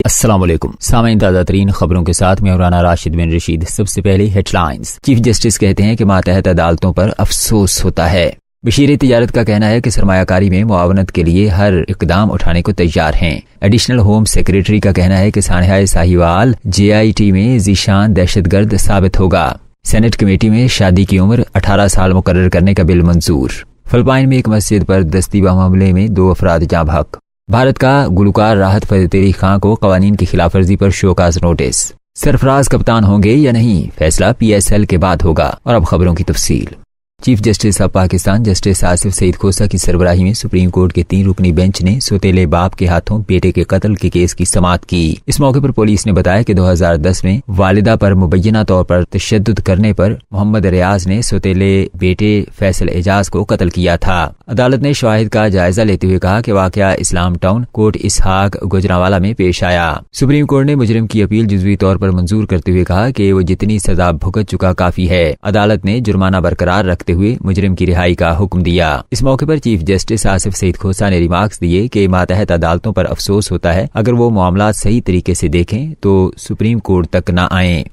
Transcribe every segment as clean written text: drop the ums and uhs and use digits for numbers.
السلام علیکم سامعین، تازہ ترین خبروں کے ساتھ میں رانا راشد بن رشید۔ سب سے پہلے ہیڈ لائنز۔ چیف جسٹس کہتے ہیں کہ ماتحت عدالتوں پر افسوس ہوتا ہے۔ بشیر تجارت کا کہنا ہے کہ سرمایہ کاری میں معاونت کے لیے ہر اقدام اٹھانے کو تیار ہیں۔ ایڈیشنل ہوم سیکریٹری کا کہنا ہے کہ سانحہ ساہیوال JIT میں ذیشان دہشت گرد ثابت ہوگا۔ سینٹ کمیٹی میں شادی کی عمر 18 سال مقرر کرنے کا بل منظور۔ فلپائن میں ایک مسجد پر دستی بم حملے میں 2 افراد جاں بحق۔ بھارت کا گلوکار راحت فتح علی خان کو قوانین کی خلاف ورزی پر شوکاز نوٹس۔ سرفراز کپتان ہوں گے یا نہیں، فیصلہ PSL کے بعد ہوگا۔ اور اب خبروں کی تفصیل۔ Chief justice of Pakistan justice Asif Saeed Khosa کی سربراہی میں سپریم کورٹ کے 3 رکنی بینچ نے سوتیلے باپ کے ہاتھوں بیٹے کے قتل کے کیس کی سماعت کی۔ اس موقع پر پولیس نے بتایا کہ 2010 میں والدہ پر مبینہ طور پر تشدد کرنے پر محمد ریاض نے سوتیلے بیٹے فیصل اعجاز کو قتل کیا تھا۔ عدالت نے شواہد کا جائزہ لیتے ہوئے کہا کہ واقعہ اسلام ٹاؤن کوٹ اسحاق گوجرانوالہ میں پیش آیا۔ سپریم کورٹ نے مجرم کی اپیل جزوی طور پر منظور کرتے ہوئے کہا کہ وہ جتنی سزا بھگت چکا کافی ہے۔ عدالت نے جرمانہ برقرار رکھتے ہوئے مجرم کی رہائی کا حکم دیا۔ اس موقع پر چیف جسٹس آصف سعید کھوسہ نے ریمارکس دیے کہ ماتحت عدالتوں پر افسوس ہوتا ہے اگر وہ معاملات صحیح طریقے سے دیکھیں تو سپریم کورٹ تک نہ آئیں۔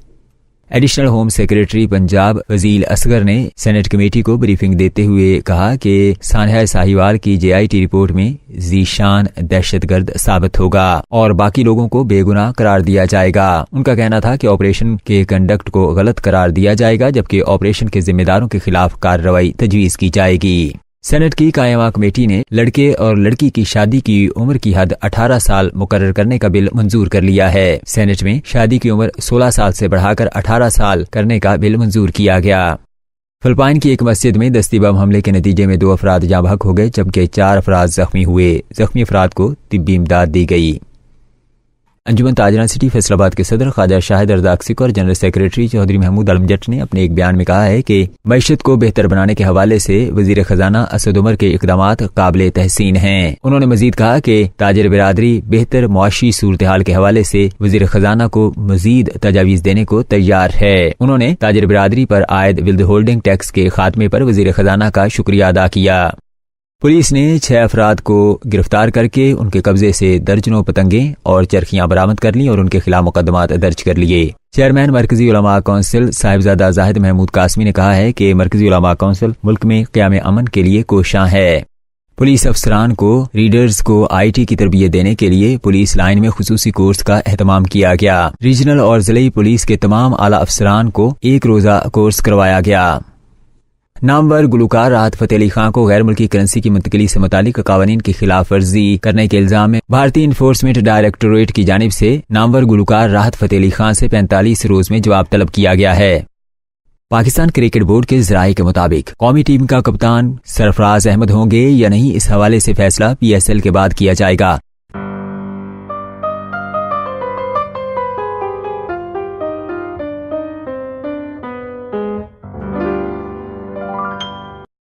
Additional home secretary Punjab Fazeel Asghar نے سینٹ کمیٹی کو بریفنگ دیتے ہوئے کہا کہ سانحہ ساہیوال کی JIT رپورٹ میں ذیشان دہشت گرد ثابت ہوگا اور باقی لوگوں کو بے گناہ قرار دیا جائے گا۔ ان کا کہنا تھا کہ آپریشن کے کنڈکٹ کو غلط قرار دیا جائے گا جبکہ آپریشن کے ذمہ داروں کے خلاف کارروائی تجویز کی جائے گی۔ سینٹ کی قائمہ کمیٹی نے لڑکے اور لڑکی کی شادی کی عمر کی حد 18 سال مقرر کرنے کا بل منظور کر لیا ہے۔ سینٹ میں شادی کی عمر 16 سال سے بڑھا کر 18 سال کرنے کا بل منظور کیا گیا۔ فلپائن کی ایک مسجد میں دستی بم حملے کے نتیجے میں 2 افراد جاں بحق ہو گئے جبکہ 4 افراد زخمی ہوئے۔ زخمی افراد کو طبی امداد دی گئی۔ انجمن تاجران سٹی فیصل آباد کے صدر خواجہ شاہد ارزاق سکھ اور جنرل سیکریٹری چودھری محمود عالم جٹ نے اپنے ایک بیان میں کہا ہے کہ معیشت کو بہتر بنانے کے حوالے سے وزیر خزانہ اسد عمر کے اقدامات قابل تحسین ہیں۔ انہوں نے مزید کہا کہ تاجر برادری بہتر معاشی صورتحال کے حوالے سے وزیر خزانہ کو مزید تجاویز دینے کو تیار ہے۔ انہوں نے تاجر برادری پر عائد ولد ہولڈنگ ٹیکس کے خاتمے پر وزیر خزانہ کا شکریہ ادا کیا۔ پولیس نے 6 افراد کو گرفتار کر کے ان کے قبضے سے درجنوں پتنگیں اور چرخیاں برآمد کر لیں اور ان کے خلاف مقدمات درج کر لیے۔ چیئرمین مرکزی علماء کونسل صاحبزادہ زاہد محمود قاسمی نے کہا ہے کہ مرکزی علماء کونسل ملک میں قیام امن کے لیے کوشاں ہے۔ پولیس افسران کو ریڈرز کو IT کی تربیت دینے کے لیے پولیس لائن میں خصوصی کورس کا اہتمام کیا گیا۔ ریجنل اور ضلعی پولیس کے تمام اعلیٰ افسران کو 1 روزہ کورس کروایا گیا۔ نامور گلوکار راحت فتح علی خان کو غیر ملکی کرنسی کی منتقلی سے متعلق قوانین کی خلاف ورزی کرنے کے الزام میں بھارتی انفورسمنٹ ڈائریکٹوریٹ کی جانب سے نامور گلوکار راحت فتح علی خان سے 45 روز میں جواب طلب کیا گیا ہے۔ پاکستان کرکٹ بورڈ کے ذرائع کے مطابق قومی ٹیم کا کپتان سرفراز احمد ہوں گے یا نہیں، اس حوالے سے فیصلہ PSL کے بعد کیا جائے گا۔